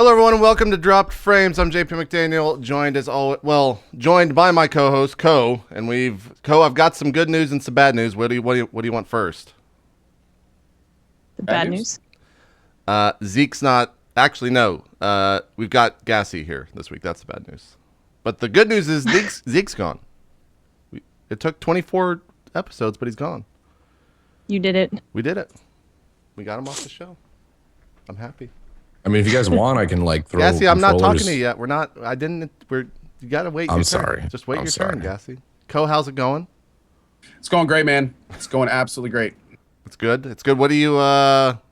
Hello, everyone, and welcome to Dropped Frames. I'm JP McDaniel, joined by my co-host Co, and I've got some good news and some bad news. What do you want first? The bad news. Zeke's not actually no. We've got Gassy here this week. That's the bad news. But the good news is Zeke's gone. It took 24 episodes, but he's gone. You did it. We did it. We got him off the show. I'm happy. I mean, if you guys want, I can like throw. Gassy, I'm not talking to you yet. You gotta wait. I'm your sorry. Turn. Just wait I'm your sorry. turn, Gassy. Co, how's it going? It's going great, man. It's going absolutely great. It's good. It's good. What do you?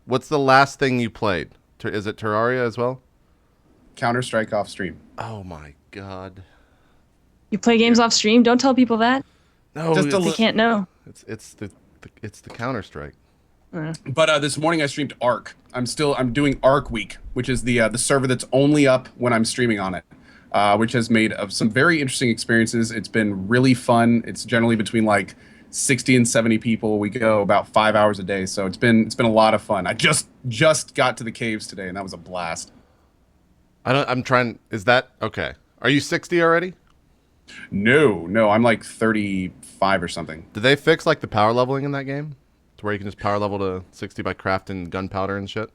What's the last thing you played? Is it Terraria as well? Counter-Strike off stream. Oh my god. You play games off stream? Don't tell people that. No, They can't know. It's the Counter-Strike. But this morning I streamed Arc. I'm doing Arc Week, which is the server that's only up when I'm streaming on it, which has made of some very interesting experiences. It's been really fun. It's generally between like 60 and 70 people. We go about 5 hours a day, so it's been a lot of fun. I just got to the caves today, and that was a blast. Is that okay? Are you 60 already? No, I'm like 35 or something. Did they fix like the power leveling in that game, to where you can just power level to 60 by crafting gunpowder and shit?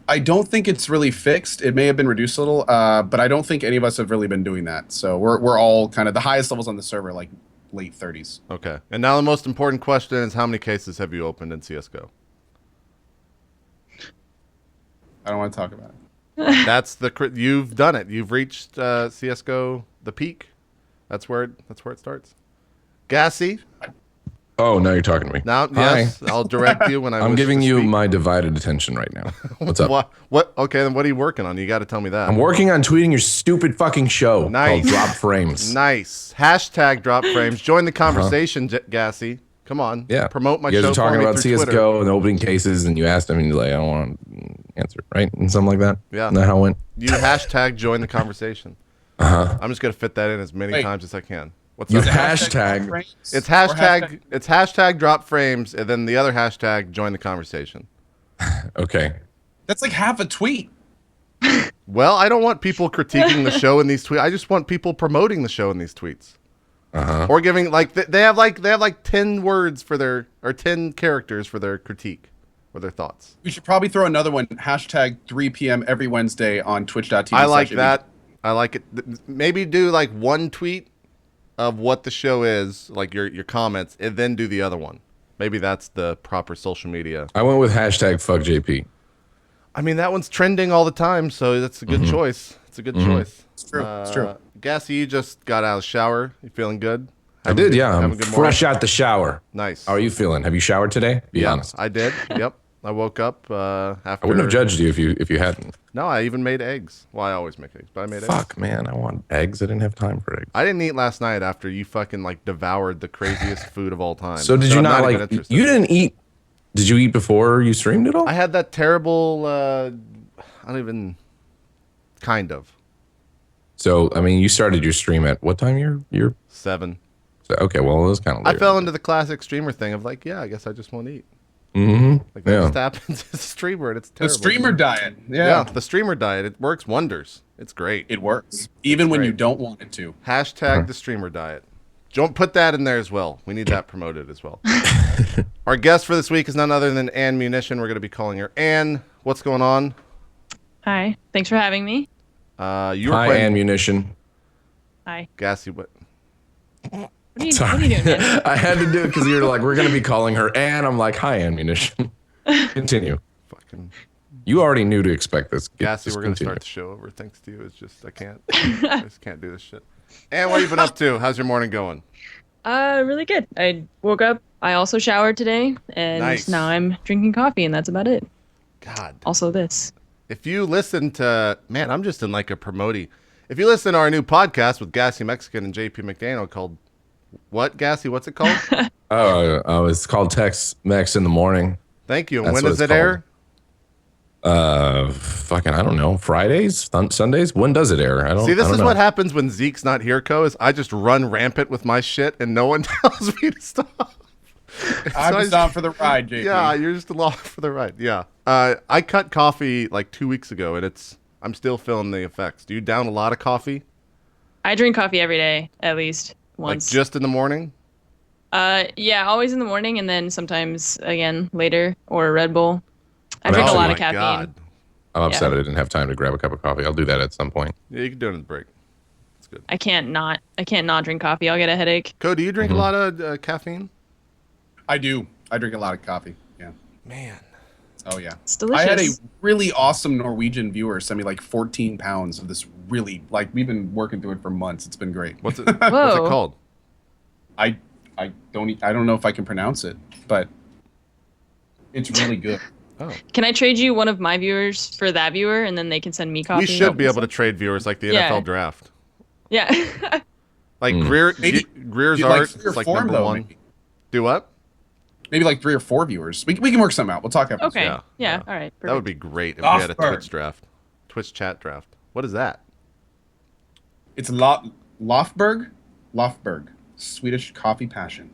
I don't think it's really fixed. It may have been reduced a little, but I don't think any of us have really been doing that. So we're all kind of the highest levels on the server, like late 30s. Okay. And now the most important question is, how many cases have you opened in CS:GO? I don't want to talk about it. You've done it. You've reached CS:GO the peak. That's where it starts. Gassy. Oh, now you're talking to me. Now, yes, I'll direct you when I'm giving you my divided attention right now. What's up? What? Okay, then what are you working on? You got to tell me that. I'm working on tweeting your stupid fucking show called Drop Frames. Nice. Hashtag Drop Frames. Join the conversation, Gassy. Come on. Yeah. Promote my show. You guys are talking about CS:GO CS:GO and opening cases, and you asked him, and you're like, I don't want to answer, right? And something like that. Yeah. Isn't that how it went? You hashtag join the conversation. I'm just gonna fit that in as many times as I can. What's You up? hashtag. It's hashtag Drop Frames, and then the other hashtag join the conversation. Okay. That's like half a tweet. Well, I don't want people critiquing the show in these tweets. I just want people promoting the show in these tweets. Or giving they have like 10 words for their, or 10 characters for their critique or their thoughts. We should probably throw another one. Hashtag 3 p.m. every Wednesday on twitch.tv. I like that. I like it. Maybe do like one tweet of what the show is, like your comments, and then do the other one. Maybe that's the proper social media. I went with hashtag fuck JP. I mean, that one's trending all the time, so that's a good choice. It's a good choice. It's true. It's true. Gassy, you just got out of the shower. You feeling good? I did, yeah. I'm fresh out the shower. Nice. How are you feeling? Have you showered today? Be honest. I did. Yep. I woke up after. I wouldn't have judged you if you hadn't. No, I even made eggs. Well, I always make eggs, but I made eggs. Fuck, man, I want eggs. I didn't have time for eggs. I didn't eat last night after you fucking like devoured the craziest food of all time. So did you not like? You didn't eat. Did you eat before you streamed at all? I had that terrible. I don't even. Kind of. So I mean, you started your stream at what time? You're 7. So, okay, well, it was kind of. I fell into the classic streamer thing of like, yeah, I guess I just won't eat. Like that just happens as a streamer, and it's terrible. The streamer diet. Yeah. The streamer diet. It works wonders. It's great. It works. Even when you don't want it to. Hashtag the streamer diet. Don't put that in there as well. We need that promoted as well. Our guest for this week is none other than AnneMunition. We're going to be calling her Anne. What's going on? Hi. Thanks for having me. Hi, AnneMunition. Hi. Gassy, what? What are you doing, man? I had to do it because you were like, we're going to be calling her Anne. I'm like, hi, AnneMunition. Continue. Fucking You already knew to expect this. Gassy, we're going to start the show over. Thanks to you. It's just, I just can't do this shit. Anne, what have you been up to? How's your morning going? Really good. I woke up. I also showered today, and now I'm drinking coffee, and that's about it. God. Also this. If you listen to, man, I'm just in like a promoting. If you listen to our new podcast with Gassy Mexican and JP McDaniel called, what, Gassy? What's it called? It's called Tex Mex in the Morning. Thank you. And when does it air? Fucking, I don't know. Fridays? Sundays? When does it air? I don't. See, this is know. what happens when Zeke's not here, Co. Is I just run rampant with my shit and no one tells me to stop. I'm just on for the ride, JP. Yeah, you're just along for the ride. Yeah. I cut coffee like 2 weeks ago, and I'm still feeling the effects. Do you down a lot of coffee? I drink coffee every day, at least once. Like just in the morning? Yeah, always in the morning, and then sometimes again later, or a Red Bull. I drink a lot of caffeine. God. I'm upset I didn't have time to grab a cup of coffee. I'll do that at some point. Yeah, you can do it in the break. It's good. I can't not drink coffee. I'll get a headache. Co, do you drink a lot of caffeine? I do. I drink a lot of coffee. Yeah. Man. Oh yeah. It's delicious. I had a really awesome Norwegian viewer send me like 14 pounds of this really, like, we've been working through it for months. It's been great. What's it called? I don't know if I can pronounce it, but it's really good. Oh. Can I trade you one of my viewers for that viewer, and then they can send me coffee? We should be able to trade viewers like the NFL draft. Yeah. Like Greer's art is like number one. Maybe. Do what? Maybe like 3 or 4 viewers. We can work something out. We'll talk after. Okay. Yeah. All right. Perfect. That would be great if we had a Twitch draft. Twitch chat draft. What is that? It's Lofberg, Swedish coffee passion.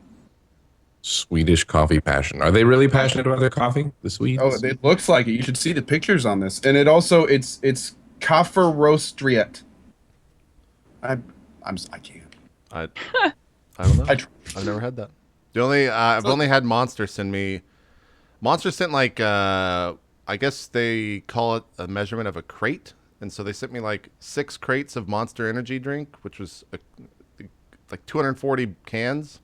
Swedish coffee passion. Are they really passionate about their coffee? The Swedes? Oh, it looks like it. You should see the pictures on this. And it also it's Kafferrostriet. I can't. I don't know. I've never had that. The only I've only had Monster send me. Monster sent like I guess they call it a measurement of a crate, and so they sent me like 6 crates of Monster Energy drink, which was like 240 cans.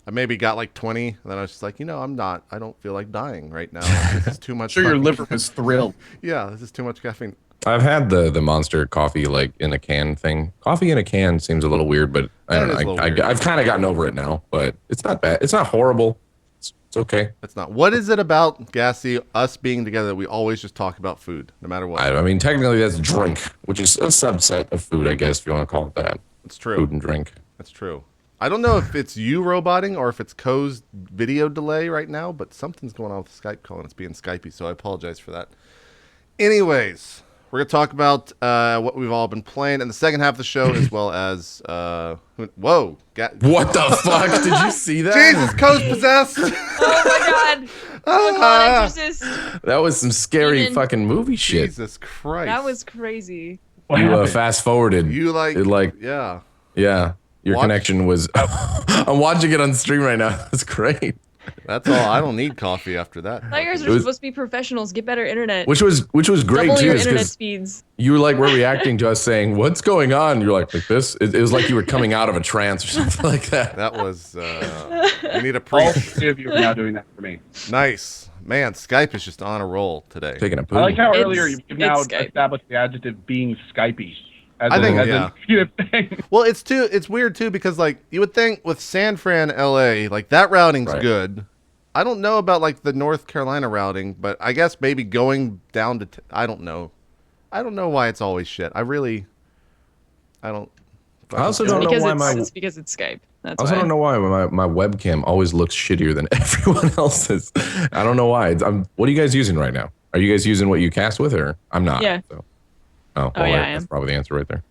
I maybe got like 20, and then I was just like, I don't feel like dying right now. This is too much. Sure, your liver was thrilled. Yeah, this is too much caffeine. I've had the Monster coffee like in a can thing. Coffee in a can seems a little weird, but I don't know. I've kind of gotten over it now, but it's not bad. It's not horrible. It's okay. It's not. What is it about, Gassy, us being together that we always just talk about food, no matter what? I mean, technically that's drink, which is a subset of food, I guess, if you want to call it that. It's true. Food and drink. That's true. I don't know if it's you roboting or if it's Co's video delay right now, but something's going on with the Skype call and it's being Skypey, so I apologize for that. Anyways, we're going to talk about what we've all been playing in the second half of the show, as well as... whoa. What the fuck? Did you see that? Jesus, Co's possessed! Oh my god. Oh my god, Exorcist. That was some scary fucking movie shit. Jesus Christ. That was crazy. You fast forwarded. You like... Yeah. Yeah. Your connection was... I'm watching it on stream right now. That's great. That's all. I don't need coffee after that. I thought you guys were supposed to be professionals. Get better internet. Which was great Double too. your internet speeds. You were reacting to us saying, "What's going on?" You're like this. It was like you were coming out of a trance or something like that. That was. We need a All 3 of you are now doing that for me. Nice. Man, Skype is just on a roll today. Taking a poop. I like how earlier you've now established the adjective being Skypey. I think. Well, it's weird too because like you would think with San Fran, LA, like that routing's good. I don't know about like the North Carolina routing, but I guess maybe going down to I don't know. I don't know why it's always shit. I also don't know why it's because it's Skype. That's I also don't know why my webcam always looks shittier than everyone else's. I don't know why. What are you guys using right now? Are you guys using what you cast with, or I'm not? Yeah. So. Oh, well, yeah, that's probably the answer right there.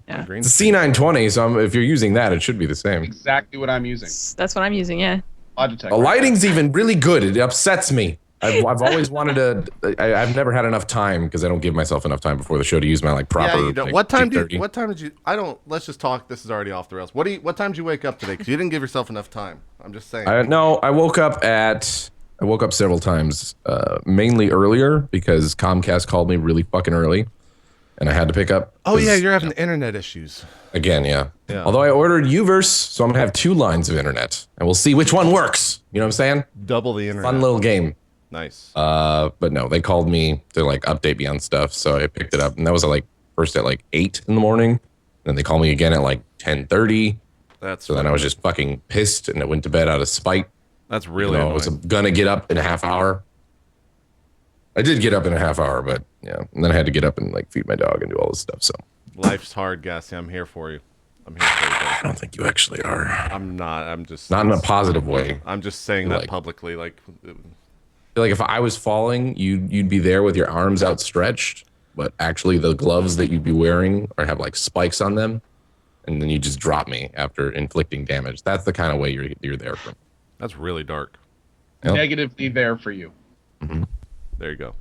Yeah. It's a C920, so if you're using that, it should be the same. Exactly what I'm using. That's what I'm using, yeah. Logitech. The lighting's even really good. It upsets me. I've always wanted to. I've never had enough time because I don't give myself enough time before the show to use my proper. Yeah, you don't. What time did you? I don't. Let's just talk. This is already off the rails. What time did you wake up today? Because you didn't give yourself enough time. I'm just saying. I woke up several times, mainly earlier because Comcast called me really fucking early, and I had to pick up. Oh yeah, you're having internet issues. Again, yeah. Although I ordered Uverse, so I'm gonna have 2 lines of internet, and we'll see which one works. You know what I'm saying? Double the internet. Fun little game. Nice. But no, they called me to like update me on stuff, so I picked it up, and that was first at 8 in the morning. Then they called me again at 10:30. So then I was just fucking pissed, and I went to bed out of spite. That's really annoying. I was gonna get up in a half hour. I did get up in a half hour, but yeah, and then I had to get up and feed my dog and do all this stuff. So life's hard, Gassy. I'm here for you. I don't think you actually are. I'm not. I'm just not in a positive way. I'm just saying that publicly. I feel like if I was falling, you'd be there with your arms outstretched, but actually the gloves that you'd be wearing have spikes on them, and then you just drop me after inflicting damage. That's the kind of way you're there for me. That's really dark. Yep. Negatively there for you. Mm-hmm. There you go.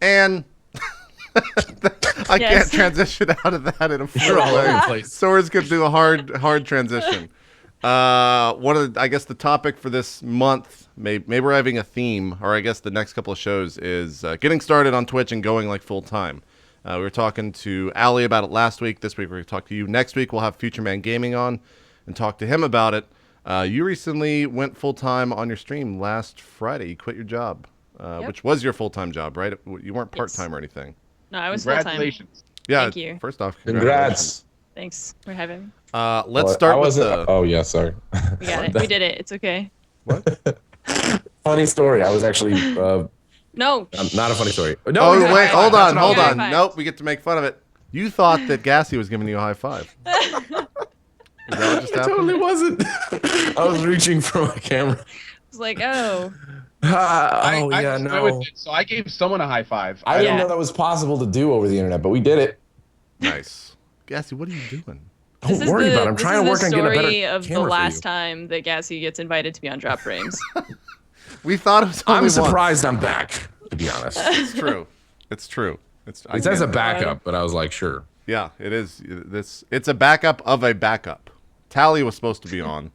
And I can't transition out of that in a You're all over the way. place. Sora's gonna do a hard transition. I guess the topic for this month, maybe we're having a theme, or I guess the next couple of shows is getting started on Twitch and going like full time. We were talking to Ali about it last week. This week we're going to talk to you. Next week we'll have Future Man Gaming on and talk to him about it. You recently went full time on your stream last Friday. You quit your job, which was your full time job, right? You weren't part time or anything. No, I was full time. Congratulations. Yeah. Thank you. First off, Congrats. Thanks for having me. Let's start with the... Oh, yeah, sorry. We got it. We did it. It's okay. What? Funny story. I was actually... No. not a funny story. No, Oh, yeah, wait, hold on. high five. Nope, we get to make fun of it. You thought that Gassy was giving you a high five. Is that what just It happened? totally wasn't. I was reaching for my camera. It's like, oh. So I gave someone a high five. I didn't Yeah. know that was possible to do over the internet, but we did it. Nice. Gassy, what are you doing? Don't worry about it. I'm trying to work on getting a better story of the camera for last you. time that Gassy gets invited to be on Drop Frames. We thought it was only I'm once. surprised I'm back, to be honest. It's true. It's true. It says a backup, but I was like, sure. Yeah, it is. It's a backup of a backup. Tally was supposed to be on,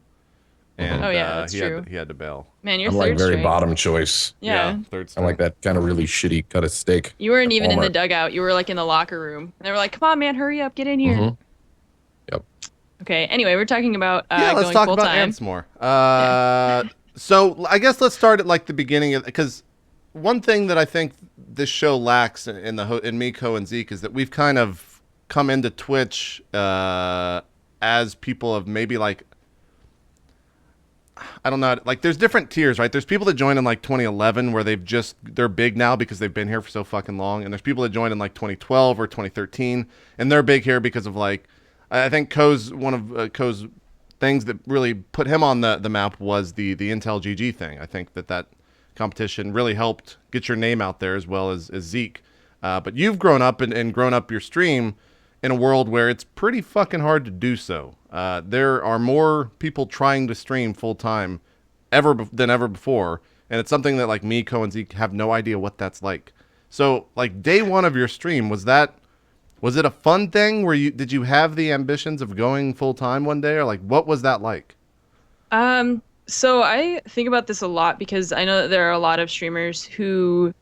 and Oh, yeah, that's true. he had to bail. Man, you're I'm third like very string. bottom choice. Yeah. third. I like that kind of really shitty cut of steak. You weren't even in the Walmart. dugout. You were like in the locker room. And they were like, come on, man, hurry up. Get in here. Mhm. Yep. Okay, anyway, we're talking about Yeah, let's going talk full about time. ants more. So I guess let's start at like the beginning of, because one thing that I think this show lacks in me, Ko, and Zeke is that we've kind of come into Twitch as people of maybe like, I don't know, like there's different tiers, right? There's people that joined in like 2011 where they're big now because they've been here for so fucking long, and there's people that joined in like 2012 or 2013 and they're big here because of like, I think one of Ko's things that really put him on the map was the Intel GG thing. I think that competition really helped get your name out there, as well as Zeke. But you've grown up and grown up your stream in a world where it's pretty fucking hard to do so. There are more people trying to stream full time than ever before, and it's something that like me, Ko, and Zeke have no idea what that's like. So like day one of your stream, was it a fun thing? Did you have the ambitions of going full time one day, or like what was that like? So I think about this a lot because I know that there are a lot of streamers who,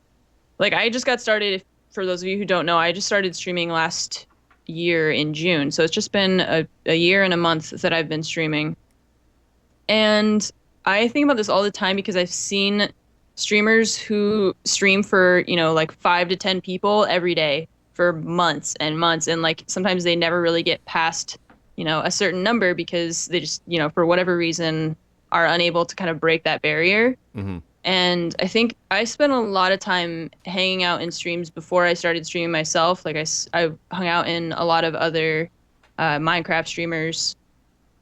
like, I just got started. For those of you who don't know, I just started streaming last year in June. So it's just been a year and a month that I've been streaming. And I think about this all the time because I've seen streamers who stream for, like 5 to 10 people every day for months and months. And like sometimes they never really get past, a certain number because they just, for whatever reason are unable to kind of break that barrier. Mm-hmm. And I think I spent a lot of time hanging out in streams before I started streaming myself. Like I hung out in a lot of other Minecraft streamers'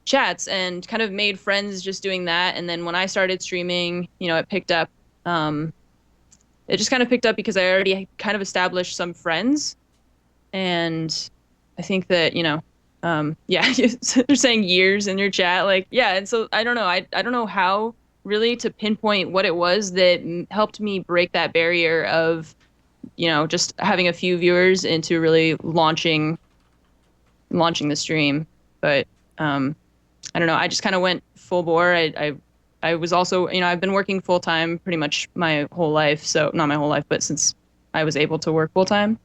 chats and kind of made friends just doing that. And then when I started streaming, it picked up. It just kind of picked up because I already kind of established some friends. And I think that, yeah, you're saying years in your chat. Like, yeah. And so I don't know. I don't know how really to pinpoint what it was that helped me break that barrier of, just having a few viewers into really launching the stream. But I don't know. I just kind of went full bore. I was also, I've been working full time pretty much my whole life. So not my whole life, but since I was able to work full time,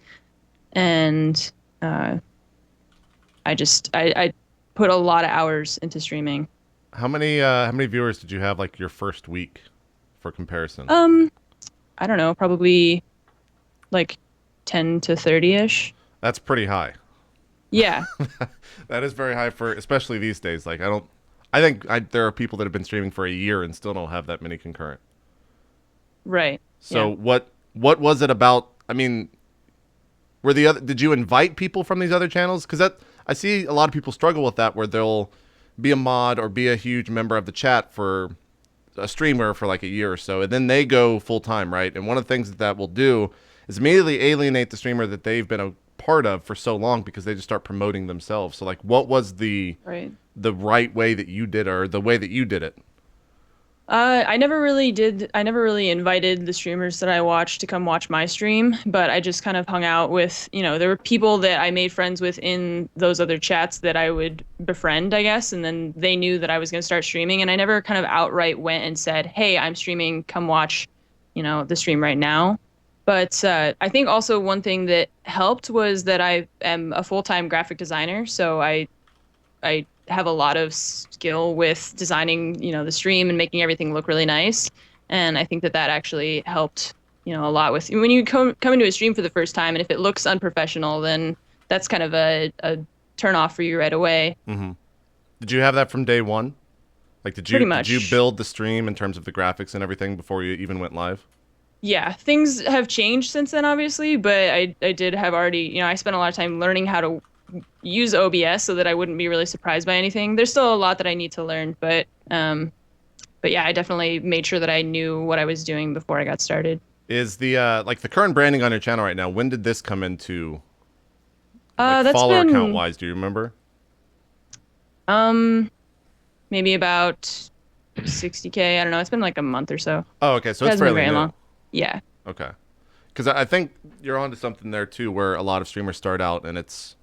and I put a lot of hours into streaming. How many viewers did you have like your first week, for comparison? I don't know, probably like 10 to 30-ish. That's pretty high. Yeah. That is very high especially these days. Like I think there are people that have been streaming for a year and still don't have that many concurrent. Right. So yeah. what was it about? I mean, did you invite people from these other channels? Because I see a lot of people struggle with that, where they'll be a mod or be a huge member of the chat for a streamer for like a year or so, and then they go full time, right? And one of the things that will do is immediately alienate the streamer that they've been a part of for so long, because they just start promoting themselves. So like, what was the right way that you did, or the way that you did it? I never really invited the streamers that I watched to come watch my stream, but I just kind of hung out with, there were people that I made friends with in those other chats that I would befriend, I guess, and then they knew that I was going to start streaming, and I never kind of outright went and said, "Hey, I'm streaming, come watch, the stream right now." But I think also one thing that helped was that I am a full-time graphic designer, so I have a lot of skill with designing, the stream and making everything look really nice. And I think that actually helped, a lot with when you come into a stream for the first time, and if it looks unprofessional, then that's kind of a turn off for you right away. Mm-hmm. Did you have that from day one? Like, did you build the stream in terms of the graphics and everything before you even went live? Yeah, things have changed since then, obviously, but I did have already, I spent a lot of time learning how to use OBS so that I wouldn't be really surprised by anything. There's still a lot that I need to learn, but yeah, I definitely made sure that I knew what I was doing before I got started. Is the like the current branding on your channel right now, when did this come into that's follower been, count wise, do you remember? Maybe about 60K. I don't know. It's been like a month or so. Oh, okay. So it's fairly new. Long. Yeah. Okay. Because I think you're onto something there too, where a lot of streamers start out and it's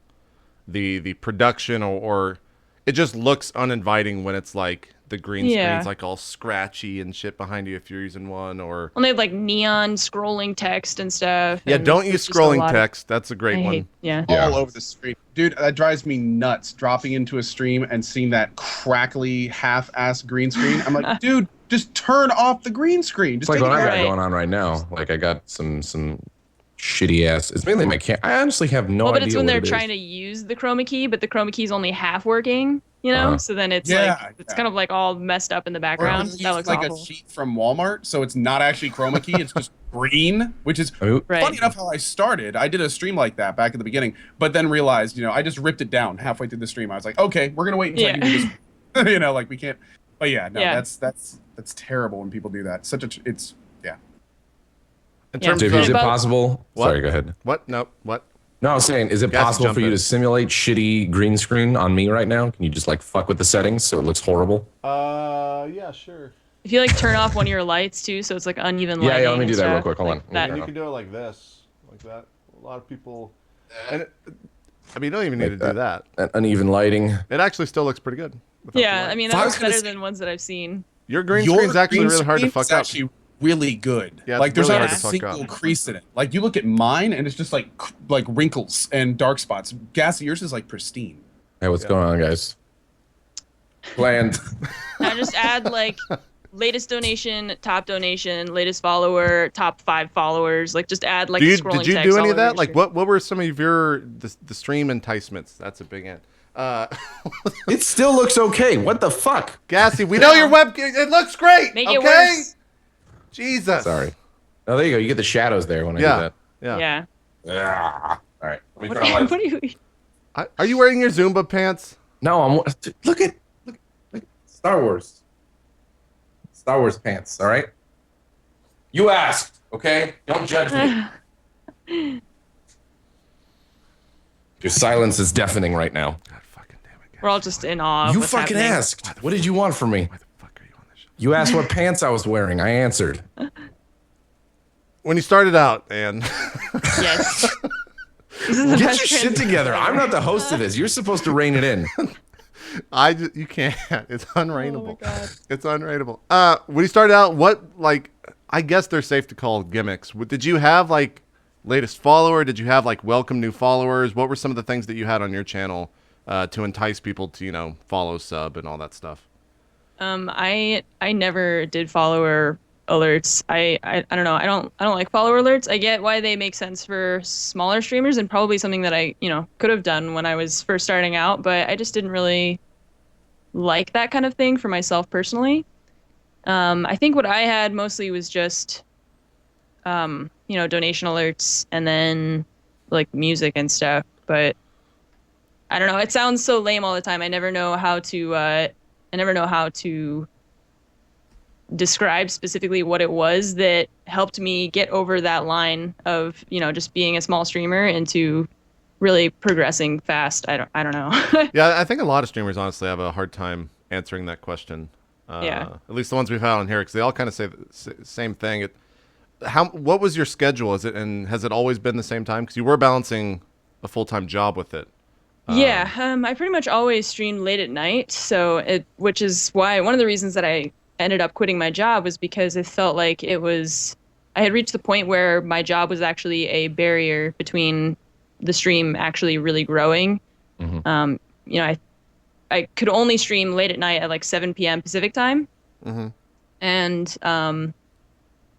the production or it just looks uninviting when it's like the green screen's like all scratchy and shit behind you if you're using one, or they have like neon scrolling text and stuff. Yeah, don't use scrolling text. That's a great one. All over the stream. Dude, that drives me nuts, dropping into a stream and seeing that crackly half-ass green screen. I'm like, dude, just turn off the green screen. Just it's like what I got going on right now. Like I got some shitty ass. It's mainly my camera. I honestly have no idea. But it's when they're trying to use the chroma key, but the chroma key's only half working. So then it's it's kind of like all messed up in the background. That looks like awful. A sheet from Walmart, so it's not actually chroma key. It's just green, which is funny enough how I started. I did a stream like that back at the beginning, but then realized, I just ripped it down halfway through the stream. I was like, okay, we're gonna wait until I can do this. Like we can't. But that's terrible when people do that. It's. In terms of, is it possible? What? Sorry, go ahead. What? No. What? No, I was saying, is it possible for you to simulate shitty green screen on me right now? Can you just like fuck with the settings so it looks horrible? Yeah, sure. If you like turn off one of your lights too, so it's like uneven lighting. Yeah, let me do that real quick. Hold on. And you can do it like this, like that. A lot of people. And you don't even need to do that. That uneven lighting. It actually still looks pretty good. Yeah, that looks better than ones that I've seen. Your green screen's actually really hard to fuck up. Really good. Yeah, like there's really not a single crease in it. Like you look at mine and it's just like wrinkles and dark spots. Gassy, yours is like pristine. Hey, what's going on, guys? Bland. Now just add like latest donation, top donation, latest follower, top 5 followers. Like just add like scrolling text. Did you do any of that? Like what were some of your the stream enticements? That's a big end. It still looks okay. What the fuck? Gassy, we know your web. It looks great. Make it worse. Jesus. Sorry. Oh, there you go. You get the shadows there when I do that. Yeah. Yeah. All right. What are you? Are you wearing your Zumba pants? No, I'm. Look at Star Wars. Star Wars pants. All right. You asked, okay? Don't judge me. Your silence is deafening right now. God fucking damn it. We're all just in awe. You fucking asked. What did you want from me? You asked what pants I was wearing. I answered. When you started out, and yes. Get your shit together. I'm not the host of this. You're supposed to rein it in. You can't. It's unrainable. Oh my God. It's unrainable. When you started out, I guess they're safe to call gimmicks. Did you have like latest follower? Did you have like welcome new followers? What were some of the things that you had on your channel to entice people to follow, sub, and all that stuff? I never did follower alerts. I don't know. I don't like follower alerts. I get why they make sense for smaller streamers and probably something that I, could have done when I was first starting out, but I just didn't really like that kind of thing for myself personally. I think what I had mostly was just donation alerts and then like music and stuff, but I don't know. It sounds so lame all the time. I never know how to describe specifically what it was that helped me get over that line of, just being a small streamer into really progressing fast. I don't know. Yeah, I think a lot of streamers honestly have a hard time answering that question. Yeah. At least the ones we've had on here, because they all kind of say the same thing. What was your schedule? Has it always been the same time? Because you were balancing a full-time job with it. Yeah, I pretty much always streamed late at night, which is why one of the reasons that I ended up quitting my job was because it felt like I had reached the point where my job was actually a barrier between the stream actually really growing. Mm-hmm. I could only stream late at night at like 7 p.m. Pacific time, and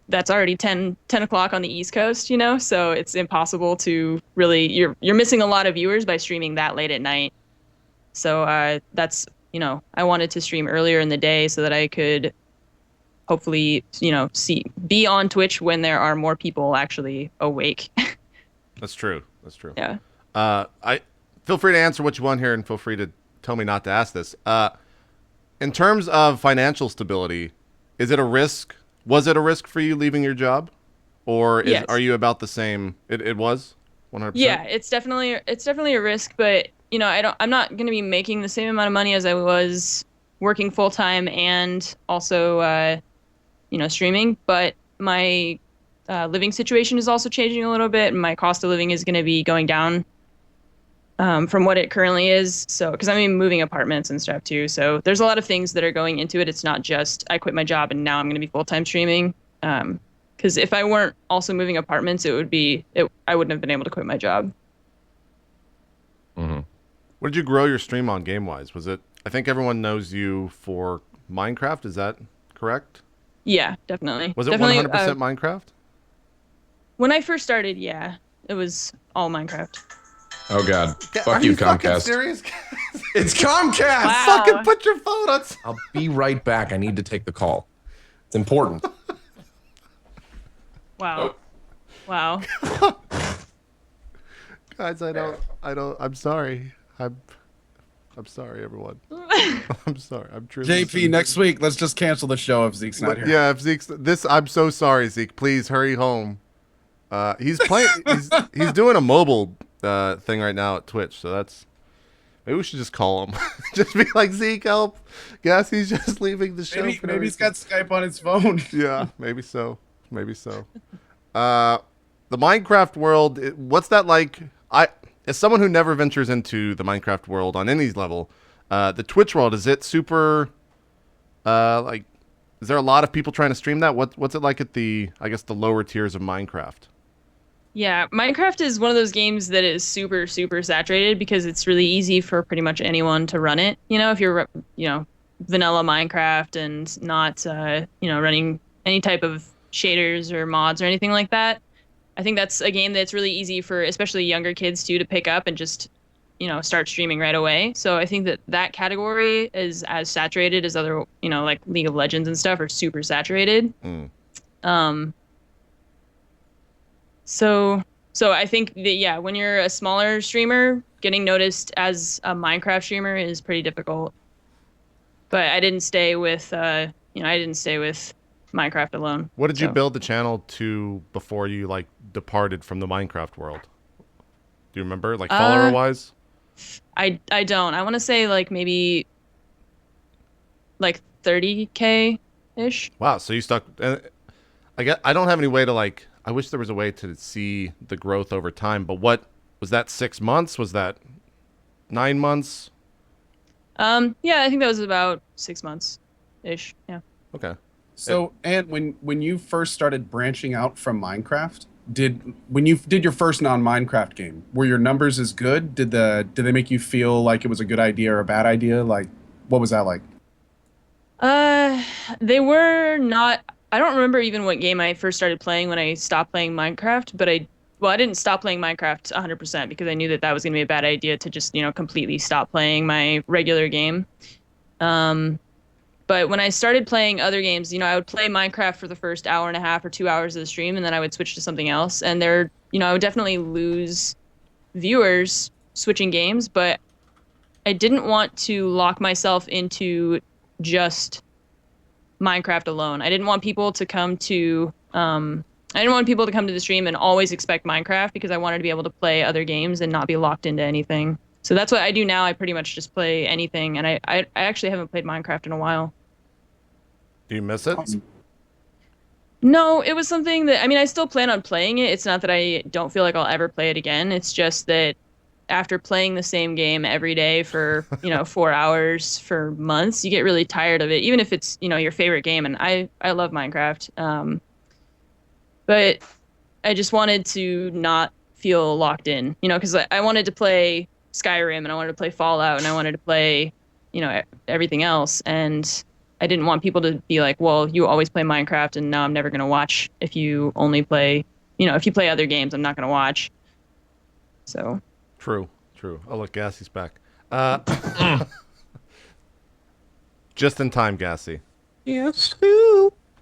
that's already 10 o'clock on the East Coast, so it's impossible to really, you're missing a lot of viewers by streaming that late at night. So that's, I wanted to stream earlier in the day so that I could hopefully, be on Twitch when there are more people actually awake. That's true. Yeah. I feel free to answer what you want here, and feel free to tell me not to ask this. In terms of financial stability, is it a risk? Was it a risk for you leaving your job, or Yes. Are you about the same? It was 100%. Yeah, it's definitely a risk, but I'm not going to be making the same amount of money as I was working full time and also streaming. But my living situation is also changing a little bit, and my cost of living is going to be going down from what it currently is. So, because I'm moving apartments and stuff too. So there's a lot of things that are going into it. It's not just I quit my job and now I'm going to be full-time streaming. Because if I weren't also moving apartments, I wouldn't have been able to quit my job. Mm-hmm. What did you grow your stream on game-wise? Was it? I think everyone knows you for Minecraft. Is that correct? Yeah, definitely. Was it definitely, 100% Minecraft? When I first started, yeah, it was all Minecraft. Oh God! Are Fuck you, fucking Comcast. serious? It's Comcast. Wow. Fucking put your phone on. I'll be right back. I need to take the call. It's important. Wow. Wow. Guys, I'm sorry. I'm sorry, everyone. I'm sorry. I'm truly JP, next week, let's just cancel the show if Zeke's not here. Yeah, if Zeke's I'm so sorry, Zeke. Please hurry home. He's playing. He's doing a mobile thing right now at Twitch, so maybe we should just call him. Just be like, Zeke, help. Guess he's just leaving the show. Maybe he's got Skype on his phone. Yeah, maybe so. The Minecraft world, what's that like? As someone who never ventures into the Minecraft world on any level, the Twitch world, is it super, is there a lot of people trying to stream that? What's it like at the lower tiers of Minecraft? Yeah, Minecraft is one of those games that is super, super saturated because it's really easy for pretty much anyone to run it. If you're, vanilla Minecraft and not, running any type of shaders or mods or anything like that. I think that's a game that's really easy for especially younger kids too to pick up and just, start streaming right away. So I think that category is as saturated as other, like League of Legends and stuff are super saturated. So I think that, yeah, when you're a smaller streamer, getting noticed as a Minecraft streamer is pretty difficult. But I didn't stay with, Minecraft alone. What did you build the channel to before you departed from the Minecraft world? Do you remember, follower wise? I don't. I want to say maybe 30K ish. Wow, so you stuck. I don't have any way to I wish there was a way to see the growth over time. But what was that? 6 months? Was that 9 months? Yeah, I think that was about 6 months ish. Yeah. Okay. So, and when you first started branching out from Minecraft, when you did your first non-Minecraft game, were your numbers as good? Did they make you feel like it was a good idea or a bad idea? What was that like? They were not. I don't remember even what game I first started playing when I stopped playing Minecraft, but I didn't stop playing Minecraft 100% because I knew that was going to be a bad idea to just, completely stop playing my regular game. But when I started playing other games, I would play Minecraft for the first hour and a half or 2 hours of the stream, and then I would switch to something else. And I would definitely lose viewers switching games, but I didn't want to lock myself into just Minecraft alone. I didn't want people to come to the stream and always expect Minecraft because I wanted to be able to play other games and not be locked into anything. So that's what I do now. I pretty much just play anything, and I actually haven't played Minecraft in a while. Do you miss it? No, it was something that, I mean, I still plan on playing it. It's not that I don't feel like I'll ever play it again. It's just that after playing the same game every day for, 4 hours for months, you get really tired of it, even if it's, your favorite game. And I love Minecraft. But I just wanted to not feel locked in, because I wanted to play Skyrim and I wanted to play Fallout and I wanted to play, everything else. And I didn't want people to be like, well, you always play Minecraft and now I'm never going to watch if you only play, if you play other games, I'm not going to watch. So. True. Oh, look, Gassy's back. Just in time, Gassy. Yes.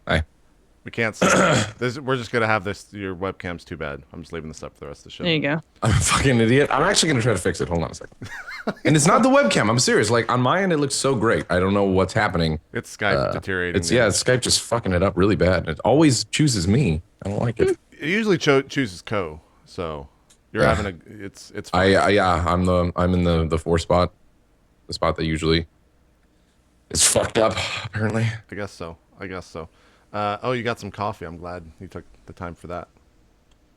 Hi. We can't see this. We're just going to have this. Your webcam's too bad. I'm just leaving this up for the rest of the show. There you go. I'm a fucking idiot. I'm actually going to try to fix it. Hold on a second. And it's not the webcam. I'm serious. Like, on my end, it looks so great. I don't know what's happening. It's Skype deteriorating. It's Skype just fucking it up really bad. It always chooses me. I don't like it. It usually chooses Co. So you're having a. It's. Fine. I'm in the 4 spot, the spot that usually is fucked up. Apparently. I guess so. Oh, you got some coffee. I'm glad you took the time for that.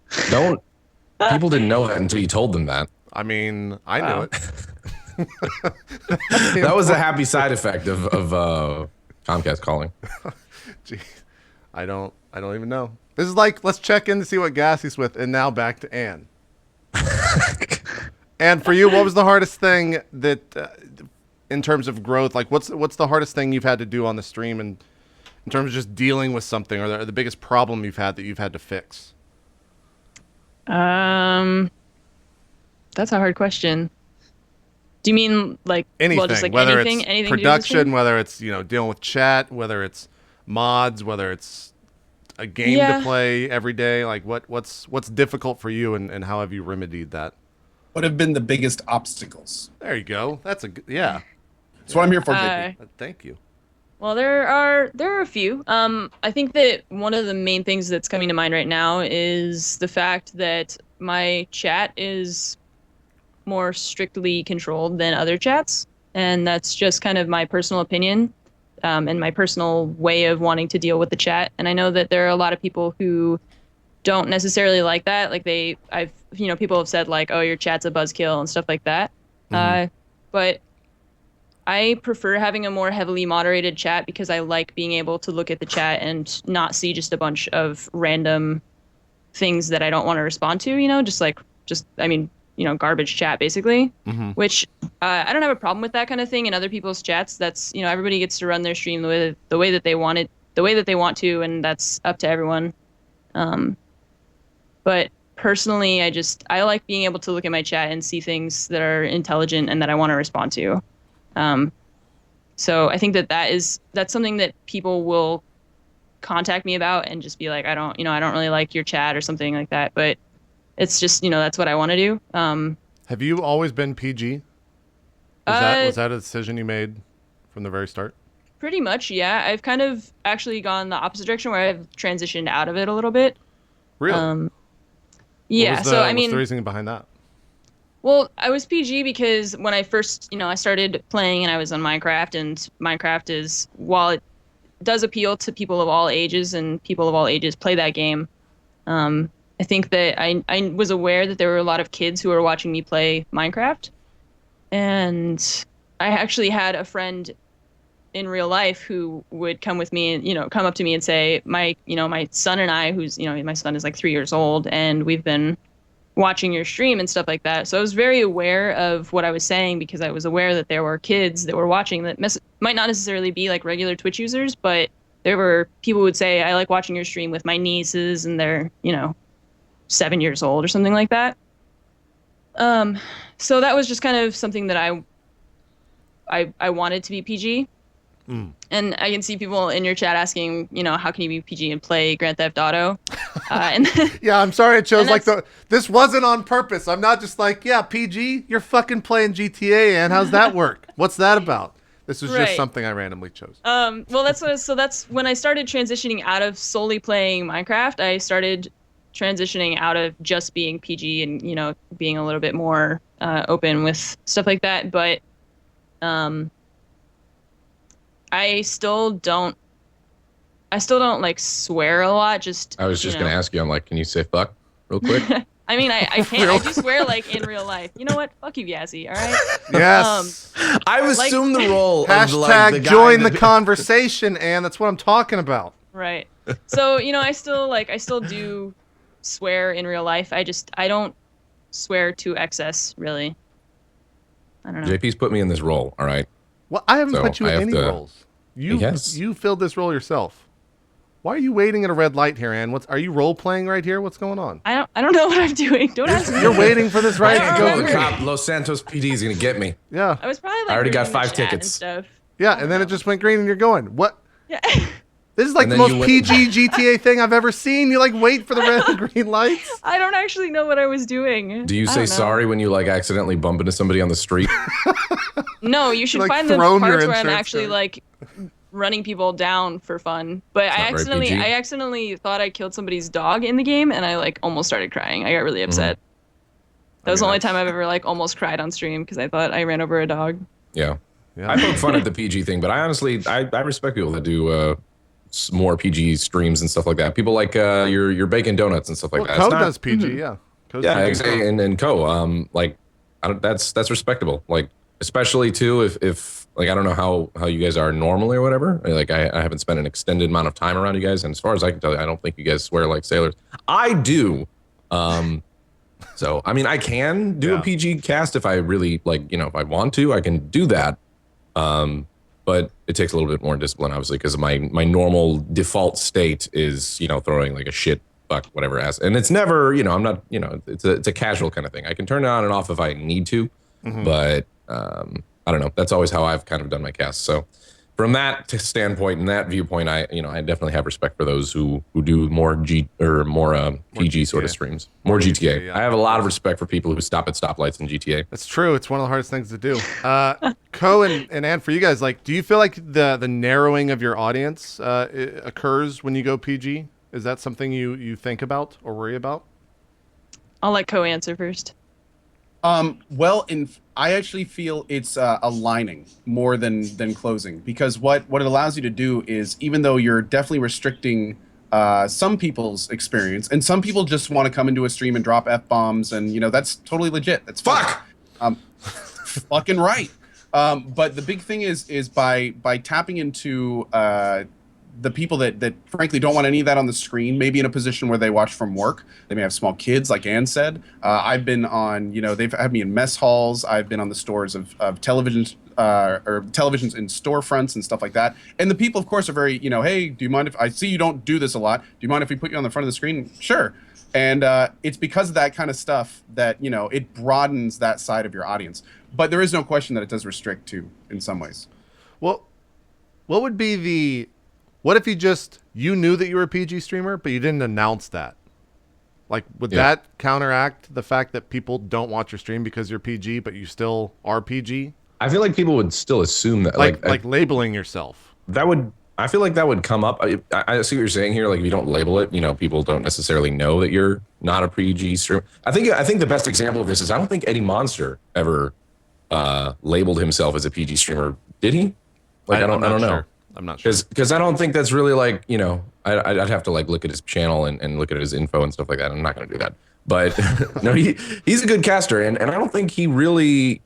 People didn't know that until you told them that. I mean, I knew it. That was a happy side effect of Comcast calling. Gee, I don't even know. This is like, let's check in to see what Gassy's with, and now back to Anne. And for you, what was the hardest thing that, in terms of growth, like what's the hardest thing you've had to do on the stream, and in terms of just dealing with something, or the biggest problem you've had that you've had to fix? That's a hard question. Do you mean like anything? Well, just like whether anything, it's anything production, whether it's dealing with chat, whether it's mods, whether it's a game to play every day. Like what's difficult for you, and how have you remedied that? What have been the biggest obstacles? There you go. That's yeah. That's what I'm here for, JP. Thank you. Well, there are a few. I think that one of the main things that's coming to mind right now is the fact that my chat is more strictly controlled than other chats, and that's just kind of my personal opinion, and my personal way of wanting to deal with the chat. And I know that there are a lot of people who don't necessarily like that. Like people have said like, oh, your chat's a buzzkill and stuff like that. Mm-hmm. But I prefer having a more heavily moderated chat because I like being able to look at the chat and not see just a bunch of random things that I don't want to respond to, garbage chat basically, which I don't have a problem with that kind of thing in other people's chats. That's, everybody gets to run their stream the way that they want it, the way that they want to, and that's up to everyone. But personally, I like being able to look at my chat and see things that are intelligent and that I want to respond to. So I think that's something that people will contact me about and just be like, I don't really like your chat or something like that. But it's just, that's what I want to do. Have you always been PG? Was that a decision you made from the very start? Pretty much, yeah. I've kind of actually gone the opposite direction where I've transitioned out of it a little bit. Really? Yeah. What's the reasoning behind that? Well, I was PG because when I first, I started playing and I was on Minecraft, and Minecraft is, while it does appeal to people of all ages and people of all ages play that game, I think that I was aware that there were a lot of kids who were watching me play Minecraft. And I actually had a friend in real life who would come with me and, come up to me and say, my son and I, who's, my son is like 3 years old, and we've been watching your stream and stuff like that. So I was very aware of what I was saying because I was aware that there were kids that were watching that might not necessarily be like regular Twitch users, but there were people who would say, I like watching your stream with my nieces and they're, 7 years old or something like that. So that was just kind of something that I wanted to be PG. And I can see people in your chat asking, how can you be PG and play Grand Theft Auto? And yeah, I'm sorry it shows like this wasn't on purpose. I'm not just like, yeah, PG, you're fucking playing GTA, and how's that work? What's that about? This was just something I randomly chose. Well, that's when I started transitioning out of solely playing Minecraft. I started transitioning out of just being PG and, being a little bit more open with stuff like that. But I still don't I still don't like swear a lot. Just I was just gonna ask you. I'm like, can you say fuck real quick? I mean, I can't. I do swear like in real life. You know what? Fuck you, Yazzie. All right. Yes. I've assumed the role Hashtag of like the guy join that- the conversation, and that's what I'm talking about. Right. So I still do swear in real life. I don't swear to excess, really. I don't know. JP's put me in this role. All right. Well, I haven't So put you I in have any to- roles. You Yes. you filled this role yourself. Why are you waiting at a red light here, Ann? Are you role playing right here? What's going on? I don't know what I'm doing. Don't ask me. You're waiting for this right I to don't go. The remember. cop, Los Santos PD is gonna get me. Yeah, I was probably like I already got reading the 5 chat tickets. and stuff. yeah, and then it just went green, and you're going. What? Yeah. This is like And the then most you went- PG GTA thing I've ever seen. You like wait for the red and green lights. I don't actually know what I was doing. Do you I say don't know. sorry when you like accidentally bump into somebody on the street? No, you should Like, find the thrown your parts where I'm insurance actually card. like running people down for fun. But not very PG. I accidentally thought I killed somebody's dog in the game, and I like almost started crying. I got really upset. That was the only time I've ever like almost cried on stream because I thought I ran over a dog. Yeah. Yeah. I poke fun at the PG thing, but I honestly I respect people that do more PG streams and stuff like that. People like your bacon donuts and stuff like Well, that. Code It's not- does PG, yeah. Code's Yeah, PG. exactly. And Co. Like that's respectable. Like especially too if like I don't know how you guys are normally or whatever. Like I haven't spent an extended amount of time around you guys, and as far as I can tell you, I don't think you guys swear like sailors. I do. So I mean I can do Yeah. a PG cast if I really like, if I want to, I can do that. But it takes a little bit more discipline, obviously, because my normal default state is, throwing like a shit, fuck, whatever ass. And it's never, I'm not, it's a casual kind of thing. I can turn it on and off if I need to, but I don't know. That's always how I've kind of done my casts. So from that standpoint and that viewpoint, I definitely have respect for those who do more PG sort of streams, more GTA. yeah. I have a lot of respect for people who stop at stoplights in GTA. That's true. It's one of the hardest things to do. Co and Ann, for you guys, like, do you feel like the narrowing of your audience occurs when you go PG? Is that something you think about or worry about? I'll let Co answer first. Well, I actually feel it's aligning more than closing, because what it allows you to do is, even though you're definitely restricting some people's experience, and some people just want to come into a stream and drop F-bombs, and that's totally legit. That's fine. Fucking right. But the big thing is by tapping into the people that frankly don't want any of that on the screen, maybe in a position where they watch from work. They may have small kids, like Ann said. I've been on, they've had me in mess halls. I've been on the stores of televisions, or televisions in storefronts and stuff like that. And the people, of course, are very, hey, do you mind if I see you don't do this a lot? Do you mind if we put you on the front of the screen? Sure. And it's because of that kind of stuff that, it broadens that side of your audience. But there is no question that it does restrict too, in some ways. Well, what would be what if you knew that you were a PG streamer, but you didn't announce that? Like, would that counteract the fact that people don't watch your stream because you're PG, but you still are PG? I feel like people would still assume that, Like labeling yourself. I feel like that would come up. I see what you're saying here. Like, if you don't label it, people don't necessarily know that you're not a PG streamer. I think the best example of this is, I don't think Eddie Monster ever labeled himself as a PG streamer. Did he? Like, I don't know. Sure. I'm not sure. Because I don't think that's really like, I'd have to like look at his channel and look at his info and stuff like that. I'm not going to do that. But no, he's a good caster. And I don't think he really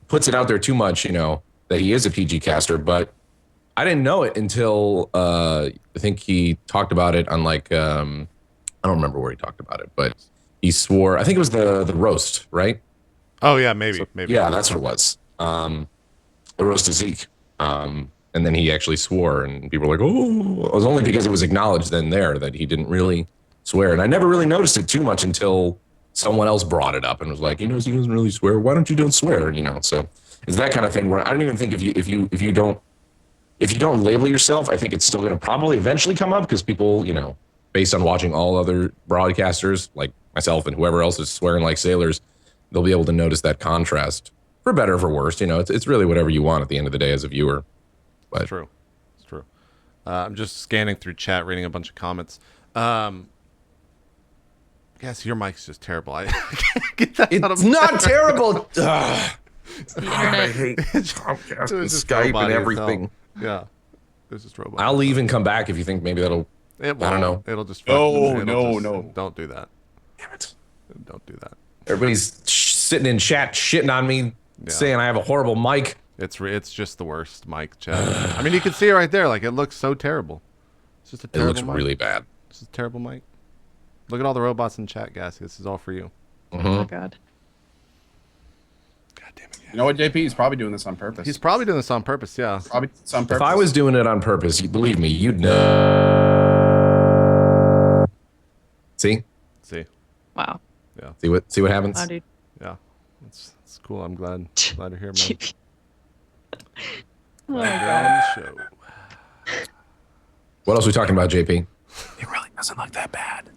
puts it out there too much, that he is a PG caster. But I didn't know it until I think he talked about it on like, I don't remember where he talked about it, but he swore, I think it was the roast, right? Oh, yeah, maybe. Yeah, that's what it was. The roast of Zeke. And then he actually swore, and people were like, oh, it was only because it was acknowledged then there that he didn't really swear. And I never really noticed it too much until someone else brought it up and was like, he doesn't really swear. Why don't swear? So it's that kind of thing where I don't even think if you don't label yourself, I think it's still going to probably eventually come up, because people, based on watching all other broadcasters like myself and whoever else is swearing like sailors, they'll be able to notice that contrast, for better or for worse. It's really whatever you want at the end of the day as a viewer. But It's true. I'm just scanning through chat, reading a bunch of comments. Yes, your mic's just terrible. I can't get that out of it's not terrible. It's the internet. hate Comcast It and was just Skype and nobody as everything. hell. Yeah. There's this robot. I'll leave and come back if you think maybe that'll. It won't. I don't know. It'll just. No, no. Don't do that. Damn it. Don't do that. Everybody's sitting in chat shitting on me, saying I have a horrible mic. It's just the worst mic, chat. I mean, you can see it right there. Like, it looks so terrible. It's just a terrible It looks mic. really bad. It's a terrible mic. Look at all the robots in chat, Gassy. This is all for you. Oh my god. God damn it. You know what, JP? He's probably doing this on purpose. He's probably doing this on purpose, yeah. probably doing this on purpose. If I was doing it on purpose, believe me, you'd know. See? See? Wow. Yeah. See what happens? Wow, dude. Yeah. It's cool. I'm glad to hear, man. Oh my Glad god. you're on the show. What else are we talking about, JP? It really doesn't look that bad.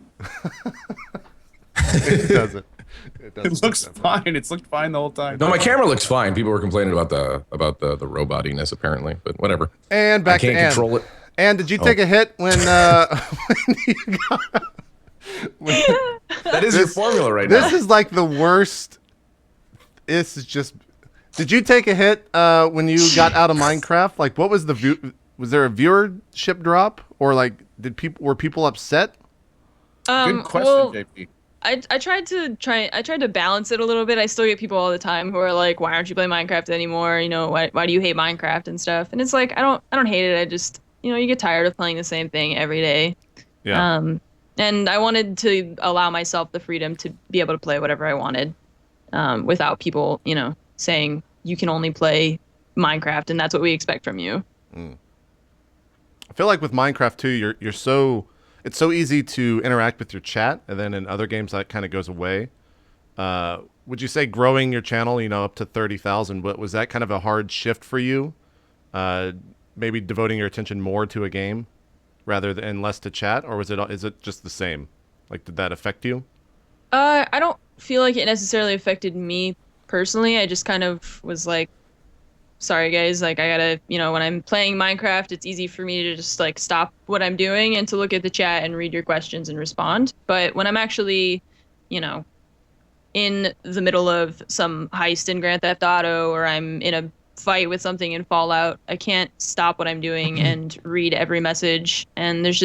It doesn't. It It looks fine. It's looked fine the whole time. No, my camera looks fine. People were complaining about the robotiness apparently, but whatever. And back I can't to Ann. control it. Ann, did you take a hit when That is your formula right now. This is like the worst. This is just. Did you take a hit when you got out of Minecraft? Like, what was the view? Was there a viewership drop, or like, were people upset? Good question, Well, JP. I tried to balance it a little bit. I still get people all the time who are like, "Why aren't you playing Minecraft anymore? You know, why do you hate Minecraft and stuff?" And it's like, I don't hate it. I just, you get tired of playing the same thing every day. Yeah. And I wanted to allow myself the freedom to be able to play whatever I wanted, without people, saying you can only play Minecraft and that's what we expect from you. I feel like with Minecraft too, it's so easy to interact with your chat, and then in other games that kind of goes away. Would you say growing your channel, up to 30,000, was that kind of a hard shift for you? Maybe devoting your attention more to a game rather than less to chat, or is it just the same? Like, did that affect you? I don't feel like it necessarily affected me personally. I just kind of was like, sorry guys, like I gotta, when I'm playing Minecraft, it's easy for me to just like stop what I'm doing and to look at the chat and read your questions and respond. But when I'm actually, in the middle of some heist in Grand Theft Auto, or I'm in a fight with something in Fallout, I can't stop what I'm doing and read every message. And there's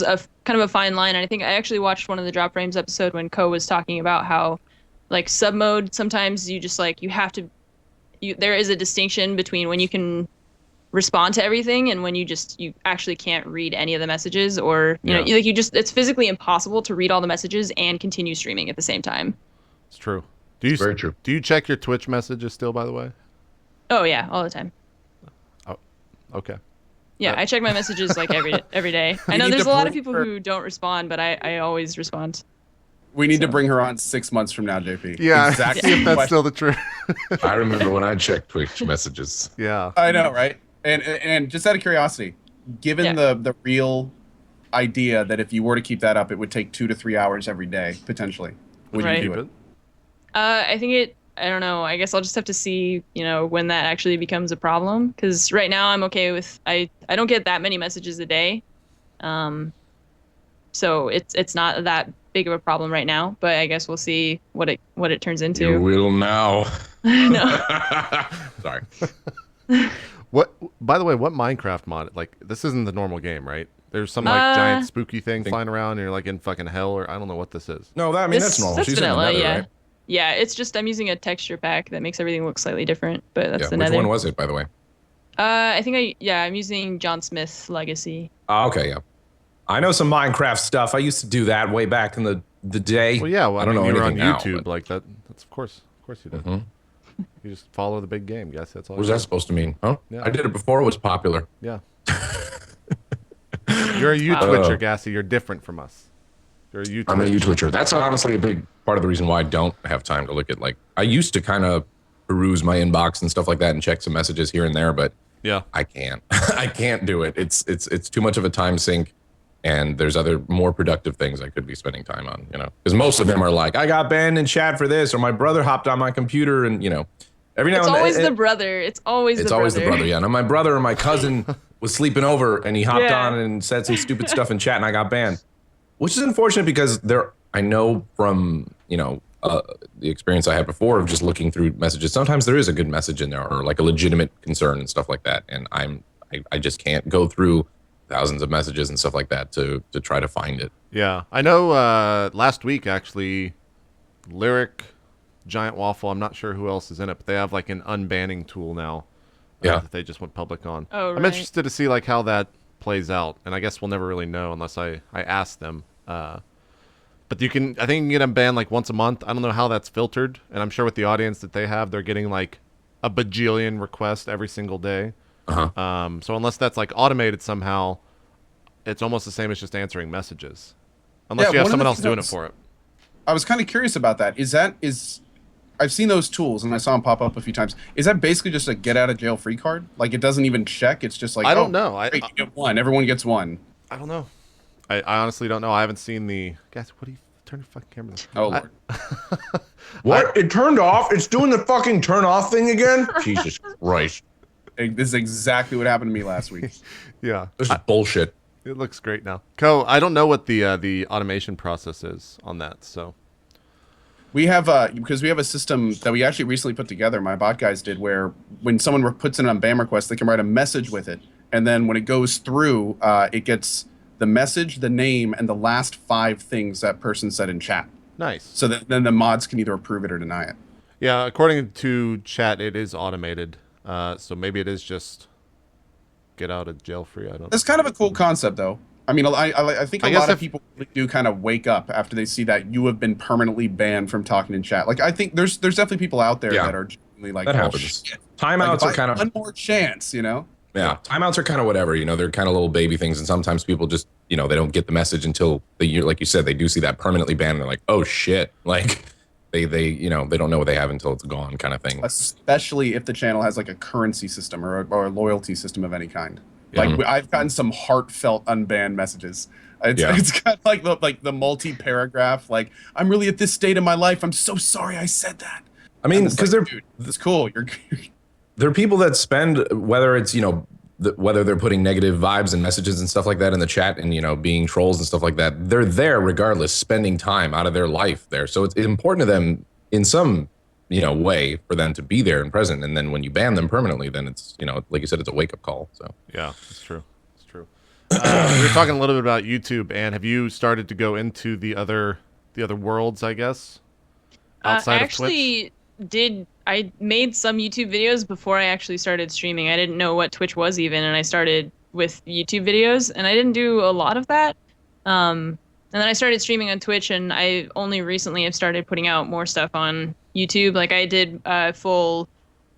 a kind of a fine line. And I think I actually watched one of the Drop Frames episode when Ko was talking about how like sub mode, sometimes you just like, you have to, there is a distinction between when you can respond to everything and when you actually can't read any of the messages, or it's physically impossible to read all the messages and continue streaming at the same time. It's true. Very true. Do you check your Twitch messages still, by the way? Oh yeah, all the time. Oh, okay. Yeah, I check my messages like every day. I know there's a lot of people who don't respond, but I always respond. We need to bring her on 6 months from now, JP. Yeah, Exactly. see if that's still the truth. I remember when I checked Twitch messages. Yeah. I know, right? And just out of curiosity, given the real idea that if you were to keep that up, it would take 2 to 3 hours every day, potentially. Would Right. you do it? I think I don't know. I guess I'll just have to see, when that actually becomes a problem. Because right now I'm okay with, I don't get that many messages a day. So it's not that big of a problem right now, but I guess we'll see what it turns into. You will now. No. Sorry. By the way, what Minecraft mod? Like, this isn't the normal game, right? There's some like giant spooky thing flying around, and you're like in fucking hell, or I don't know what this is. No, that's normal. That's She's vanilla, in the nether, yeah. right? Yeah, it's just I'm using a texture pack that makes everything look slightly different, but that's the Which nether. one was it, by the way? I think I'm using John Smith Legacy. Oh, okay, yeah. I know some Minecraft stuff. I used to do that way back in the day. Well, yeah. I don't know you were on anything now, YouTube but- like that. That's of course you did. You just follow the big game. Yes, that's all. What was you that do. supposed to mean? Huh? Yeah. I did it before it was popular. Yeah. You're a U-Twitcher, Gassy. You're different from us. You're a U-Twitcher. I'm a U-Twitcher. That's honestly a big part of the reason why I don't have time to look at, like, I used to kind of peruse my inbox and stuff like that and check some messages here and there, but Yeah. I can't. I can't do it. It's too much of a time sink, and there's other more productive things I could be spending time on, because most of them are like, I got banned in chat for this, or my brother hopped on my computer, and every now It's and then always the brother. It's always the brother. Yeah. Now my brother or my cousin was sleeping over, and he hopped Yeah. on and said some stupid stuff in chat, and I got banned, which is unfortunate because I know from the experience I had before of just looking through messages, sometimes there is a good message in there or like a legitimate concern and stuff like that, and I I just can't go through thousands of messages and stuff like that to try to find it. Yeah, I know. Last week, actually, Lyric, Giant Waffle. I'm not sure who else is in it, but they have like an unbanning tool now. Yeah. That they just went public on. Oh, I'm right. interested to see like how that plays out, and I guess we'll never really know unless I ask them. But I think you can get them banned like once a month. I don't know how that's filtered, and I'm sure with the audience that they have, they're getting like a bajillion requests every single day. So unless that's like automated somehow, it's almost the same as just answering messages, unless you have someone else doing it for it. I was kind of curious about that. I've seen those tools and I saw them pop up a few times. Is that basically just a get out of jail free card? Like it doesn't even check. It's just like I don't know. Great, you get one. Everyone gets one. I don't know. I honestly don't know. I haven't seen the guys. What do you turn your fucking camera? Oh Lord. What? It turned off? It's doing the fucking turn off thing again? Jesus Christ. This is exactly what happened to me last week. Yeah, This is bullshit. it looks great now. I don't know what the automation process is on that. So We have because we have a system that we actually recently put together. My bot guys did, where when someone puts in a ban request, they can write a message with it, and then when it goes through, it gets the message, the name, and the last 5 things that person said in chat. nice. So that then the mods can either approve it or deny it. Yeah, according to chat, it is automated. So maybe it is just get out of jail free. I don't. That's kind of a cool concept, though. I mean, I think a guess lot of if- people really do kind of wake up after they see that you have been permanently banned from talking in chat. Like, I think there's definitely people out there Yeah. that are genuinely like, That oh, happens. shit. Timeouts Like, if are I kind had of one more chance, you know? Yeah, timeouts are kind of whatever, they're kind of little baby things, and sometimes people just, they don't get the message until like you said, they do see that permanently banned, and they're like, oh shit, like they don't know what they have until it's gone, kind of thing. Especially if the channel has like a currency system or a loyalty system of any kind. Yeah. Like I've gotten some heartfelt unbanned messages. It's kind of like the multi-paragraph, like, I'm really at this state in my life. I'm so sorry I said that. I mean, It's because like, dude, it's cool. there are people that spend, whether it's whether they're putting negative vibes and messages and stuff like that in the chat, and being trolls and stuff like that, they're there regardless, spending time out of their life there. So it's important to them in some way for them to be there and present. And then when you ban them permanently, then it's like you said, it's a wake up call. So Yeah, it's true. It's true. We were talking a little bit about YouTube, and have you started to go into the other worlds, I guess, outside I of Twitch? actually I made some YouTube videos before I actually started streaming. I didn't know what Twitch was even, and I started with YouTube videos, and I didn't do a lot of that. And then I started streaming on Twitch, and I only recently have started putting out more stuff on YouTube. Like I did a full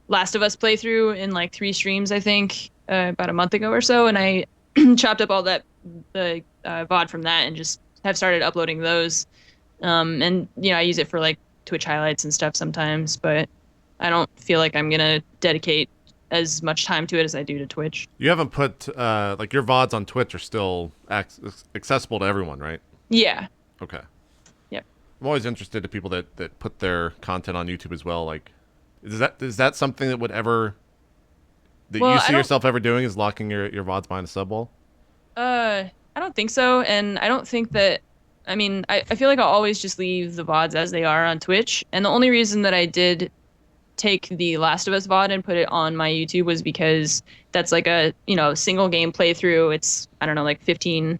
Last of Us playthrough in like 3 streams, I think, about a month ago or so, and I chopped up all the VOD from that and just have started uploading those. And I use it for like Twitch highlights and stuff sometimes, but I don't feel like I'm gonna dedicate as much time to it as I do to Twitch. You haven't put like your VODs on Twitch are still accessible to everyone, right? Yeah. Okay. Yep. I'm always interested to people that put their content on YouTube as well. Like, is that something that would ever Well, you I see don't- yourself ever doing, is locking your VODs behind a sub wall? I don't think so, and I don't think that. I mean, I feel like I'll always just leave the VODs as they are on Twitch, and the only reason that I did take the Last of Us VOD and put it on my YouTube was because that's like a single game playthrough. It's I don't know, like 15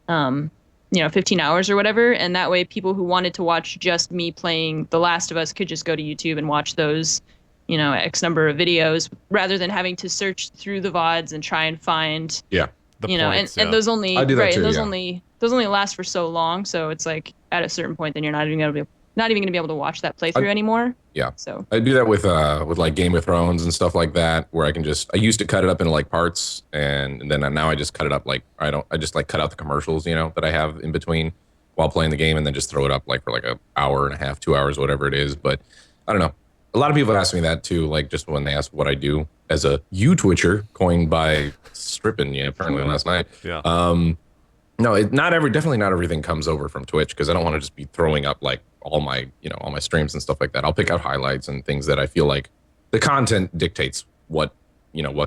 hours or whatever, and that way people who wanted to watch just me playing The Last of Us could just go to YouTube and watch those X number of videos rather than having to search through the VODs and try and find yeah. The and yeah. those only I do that right too, and those yeah. only last for so long, so it's like at a certain point then you're not even going to be able to watch that playthrough anymore. Yeah. So I do that with like Game of Thrones and stuff like that, where I used to cut it up into like parts, and then now I just cut it up like I just like cut out the commercials, that I have in between while playing the game, and then just throw it up like for like an hour and a half, 2 hours, whatever it is. But I don't know. A lot of people ask me that too, like just when they ask what I do as a U-Twitcher, coined by Strippin, apparently last night. Yeah. No, definitely not everything comes over from Twitch, because I don't want to just be throwing up like all my streams and stuff like that. I'll pick out highlights and things that I feel like the content dictates what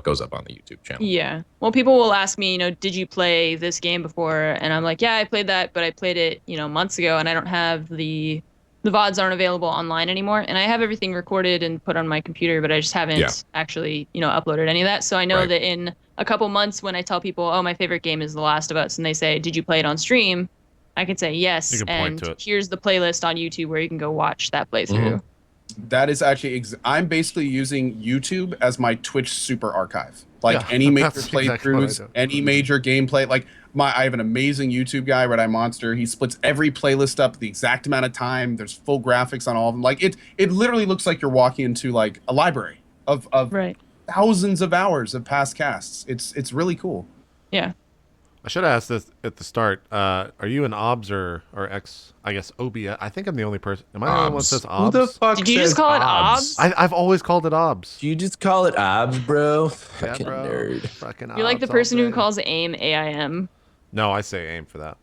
goes up on the YouTube channel. yeah, well, people will ask me, did you play this game before? And I'm like, yeah, I played that, but I played it months ago, and I don't have the the VODs aren't available online anymore, and I have everything recorded and put on my computer, but I just haven't actually, uploaded any of that. So I know that in a couple months when I tell people, oh, my favorite game is The Last of Us, and they say, did you play it on stream? I can say yes, and here's the playlist on YouTube where you can go watch that playthrough. That is actually, I'm basically using YouTube as my Twitch super archive. Like any major playthroughs, any major gameplay. Like I have an amazing YouTube guy, Red Eye Monster. He splits every playlist up the exact amount of time. There's full graphics on all of them. Like it literally looks like you're walking into like a library of thousands of hours of past casts. It's really cool. Yeah. I should have asked this at the start. Are you an OBS or X? I guess OBS. I think I'm the only person. Am I the only one that says OBS? Who the fuck Did you just call it OBS? I've always called it OBS. You just call it OBS, bro? Yeah, Fucking bro. nerd. Fucking You're like the OBS person all who day. calls AIM AIM. No, I say AIM for that.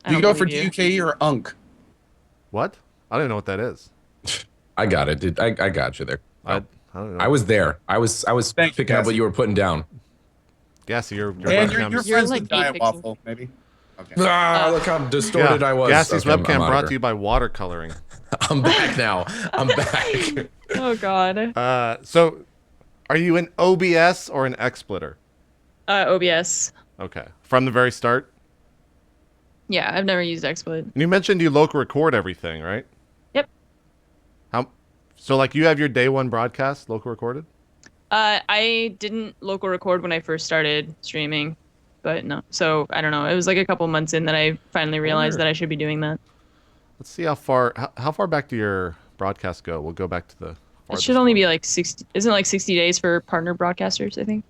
Do you go for DUKE or UNC? What? I don't even know what that is. I got it, dude. I got you there. I don't know. I was there. I was picking up what you were putting down. Gassy, you're And you're friends like with 8 Diawaffle, maybe? Okay. Look how distorted I was. Gassy's Okay, webcam I'm brought out to you by watercoloring. I'm back now. I'm back. Oh, God. So, are you an OBS or an XSplitter? OBS. Okay. From the very start? Yeah, I've never used XSplit. And you mentioned you local record everything, right? Yep. So, like, you have your day one broadcast local recorded? I didn't local record when I first started streaming, but no. So I don't know. It was like a couple months in that I finally realized that I should be doing that. Let's see how far back do your broadcasts go? We'll go back to the. It should only be like 60. Isn't it like 60 days for partner broadcasters? I think.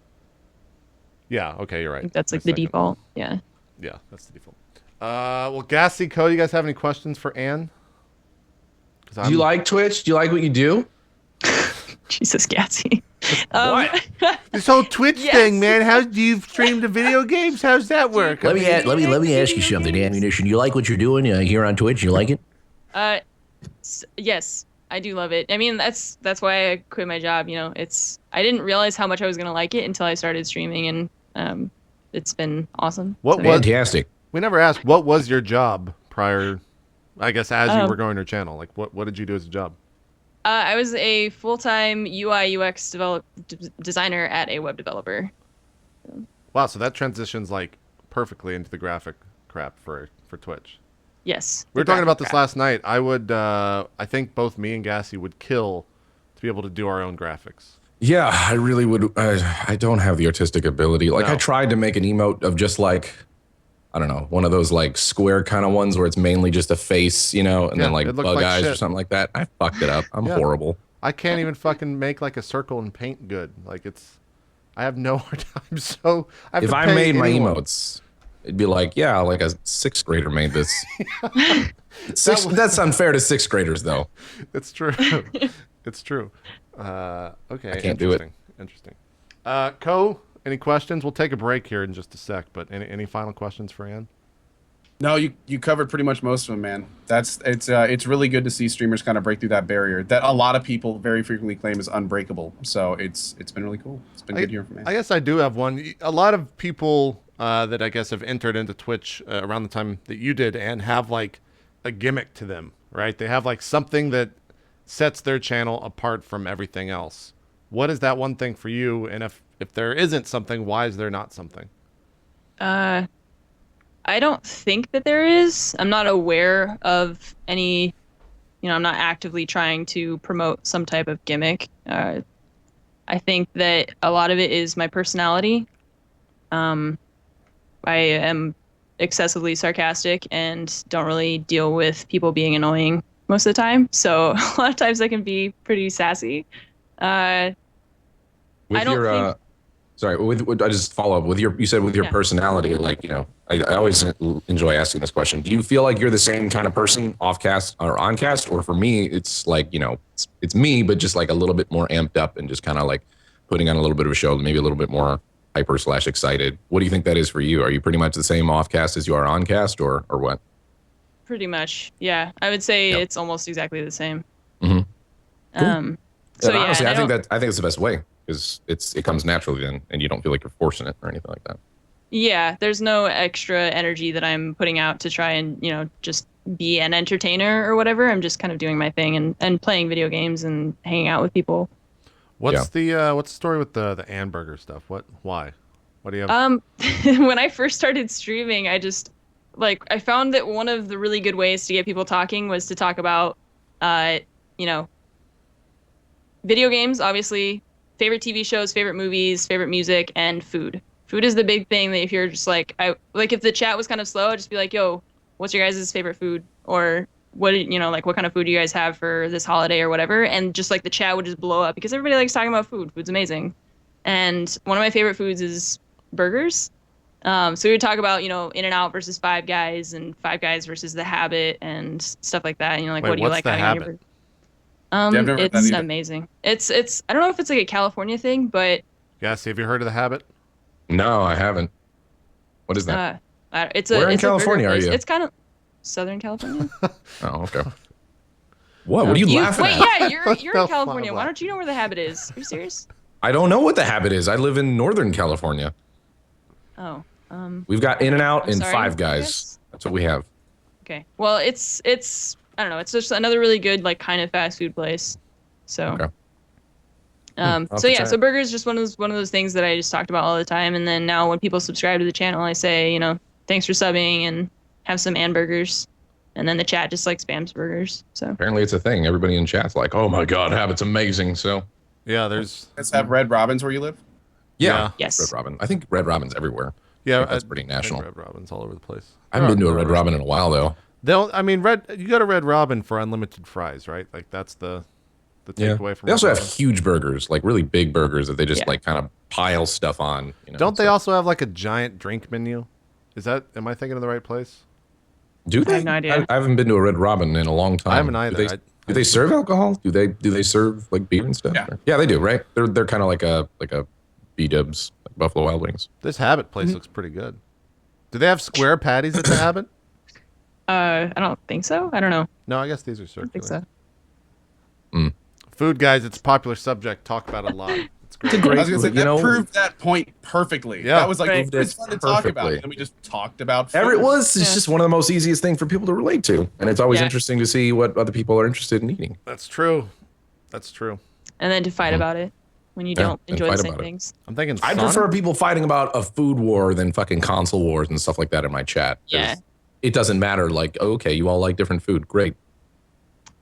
Yeah. Okay, you're right. I think that's like the default. Yeah. Yeah, that's the default. Well, Gassy, Co, you guys have any questions for Anne? Do you like Twitch? Do you like what you do? Jesus, Gassy. What? This whole Twitch thing, man. How do you stream the video games? How's that work? Let me ask you something, AnneMunition. You like what you're doing here on Twitch? You like it? Yes, I do love it. I mean, that's why I quit my job. I didn't realize how much I was gonna like it until I started streaming, and it's been awesome. Fantastic. We never asked, what was your job prior, I guess, as you were growing your channel? Like, what did you do as a job? I was a full-time UI UX designer at a web developer. Wow, so that transitions like perfectly into the graphic crap for Twitch. Yes. We were talking about this last night. I think both me and Gassy would kill to be able to do our own graphics. Yeah, I really would. I don't have the artistic ability. Like, No. I tried to make an emote of just like, I don't know, one of those like square kind of ones where it's mainly just a face, and then like it bug looked like eyes or shit. something like that. I fucked it up. I'm horrible. I can't even fucking make like a circle and paint good. Like I have no time. So If I made my emotes, it'd be like, yeah, like a 6th grader made this. That's unfair to 6th graders, though. It's true. It's true. Okay. I can't do it. Interesting. Co, any questions? We'll take a break here in just a sec, but any final questions for Ann? No, you covered pretty much most of them, man. It's really good to see streamers kind of break through that barrier that a lot of people very frequently claim is unbreakable. So it's been really cool. It's been good hearing from you. I guess I do have one. A lot of people that I guess have entered into Twitch around the time that you did and have like a gimmick to them, right? They have like something that sets their channel apart from everything else. What is that one thing for you? And if there isn't something, why is there not something? I don't think that there is. I'm not aware of any, I'm not actively trying to promote some type of gimmick. I think that a lot of it is my personality. I am excessively sarcastic and don't really deal with people being annoying most of the time. So a lot of times I can be pretty sassy. I don't think... Sorry, I just follow up with you said with your personality, like, I always enjoy asking this question. Do you feel like you're the same kind of person off cast or on cast? Or for me, it's like, it's me, but just like a little bit more amped up and just kind of like putting on a little bit of a show, maybe a little bit more hyper/excited. What do you think that is for you? Are you pretty much the same off cast as you are on cast or what? Pretty much. Yeah. I would say it's almost exactly the same. Mm-hmm. Cool. So and yeah, honestly, I think it's the best way because it comes naturally then and you don't feel like you're forcing it or anything like that. Yeah, there's no extra energy that I'm putting out to try and, just be an entertainer or whatever. I'm just kind of doing my thing and playing video games and hanging out with people. What's the story with the Ann Burger stuff? Why? What do you have? When I first started streaming, I just I found that one of the really good ways to get people talking was to talk about you know, video games, obviously, favorite TV shows, favorite movies, favorite music, and food. Food is the big thing that if you're just if the chat was kind of slow, I'd just be like, yo, what's your guys' favorite food? Or what kind of food do you guys have for this holiday or whatever? And just the chat would just blow up because everybody likes talking about food. Food's amazing. And one of my favorite foods is burgers. So we would talk about, In-N-Out versus Five Guys and Five Guys versus The Habit and stuff like that. Wait, what do you what's like The having on your Habit? burger? Yeah, I've never heard that It's either. amazing. It's I don't know if it's a California thing, but Gassy, have you heard of The Habit? No, I haven't. What is that? it's Where in it's a burger California are place. you? It's kind of Southern California. Oh, okay. What are you laughing wait, at? yeah, you're the in fuck California. am Why I- don't you know where The Habit is? Are you serious? I don't know what The Habit is. I live in Northern California. Oh, We've got In-N-Out I'm and sorry, Five I Guys. guess. That's what we have. okay. Well, it's I don't know. It's just another really good kind of fast food place. So. Okay. So I'll have to yeah, try so it. burger is just one of those things that I just talked about all the time. And then now when people subscribe to the channel, I say, thanks for subbing and have some Ann burgers. And then the chat just spams burgers. So Apparently it's a thing. Everybody in chat's like, oh my God, Habit's amazing. So Yeah, there's Let's have Red Robins where you live. yeah. Yes. Red Robin. I think Red Robin's everywhere. That's pretty I think national. Red Robin's all over the place. I haven't been to a Red Robin in a while though. You go to Red Robin for unlimited fries, right? That's the takeaway from. They also Red have Robin. huge burgers, really big burgers that they just Yeah. kind of pile stuff on. Don't they so- also have a giant drink menu? Am I thinking of the right place? Do they? have no idea. I haven't been to a Red Robin in a long time. I haven't either. Do they serve alcohol? Do they serve beer and stuff? Yeah. Yeah, they do, right? They're kind of like a B-dubs, like Buffalo Wild Wings. This Habit place looks pretty good. Do they have square patties at the Habit? I don't think so. I don't know. No, I guess these are I circular. think so. Food, guys, it's a popular subject. Talk about it a lot. It's great. It's a great, I was gonna say that you know, proved that point perfectly. Yeah. That was Right. it's fun to talk about. Perfectly. And then we just talked about food. It's Yeah. just one of the most easiest things for people to relate to, and it's always Yeah. interesting to see what other people are interested in eating. That's true. That's true. And then to fight about it when you Yeah, don't and enjoy the fight same about it. things. I'm thinking. I Sonic? prefer people fighting about a food war than fucking console wars and stuff like that in my chat. 'Cause Yeah. it doesn't matter. Okay, you all like different food. Great.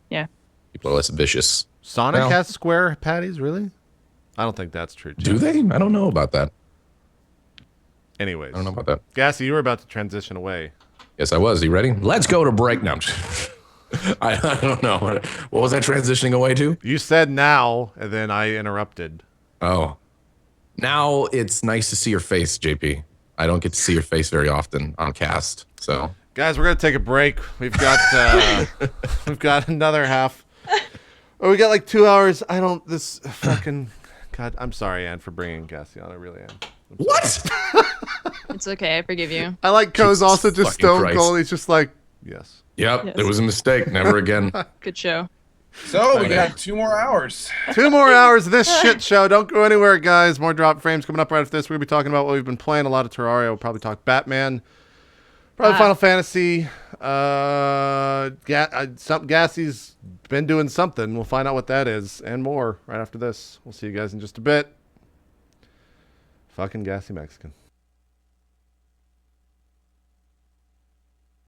Yeah. People are less vicious. Sonic Well- has square patties, really? I don't think that's true. Do Jeff. they? I don't know about that. Anyways, I don't know about that. Gassy, you were about to transition away. Yes, I was. You ready? Let's go to break now. I don't know. What was I transitioning away to? You said now, and then I interrupted. Oh. Now it's nice to see your face, JP. I don't get to see your face very often on cast. So Guys, we're gonna take a break. We've got we've got another half. Oh, we got 2 hours. This fucking God. I'm sorry, Ann, for bringing Gassy on. I really am. what? It's okay. I forgive you. I like Co's Jesus also just fucking stone Christ. cold. He's just like, yes. Yep, Yes. it was a mistake. Never again. Good show. So we Okay. got 2 more hours. 2 more hours of this shit show. Don't go anywhere, guys. More drop frames coming up right after this. We're gonna be talking about what we've been playing. A lot of Terraria. We'll probably talk Batman. Probably Final Fantasy. Gassy's been doing something. We'll find out what that is and more right after this. We'll see you guys in just a bit. Fucking Gassy Mexican.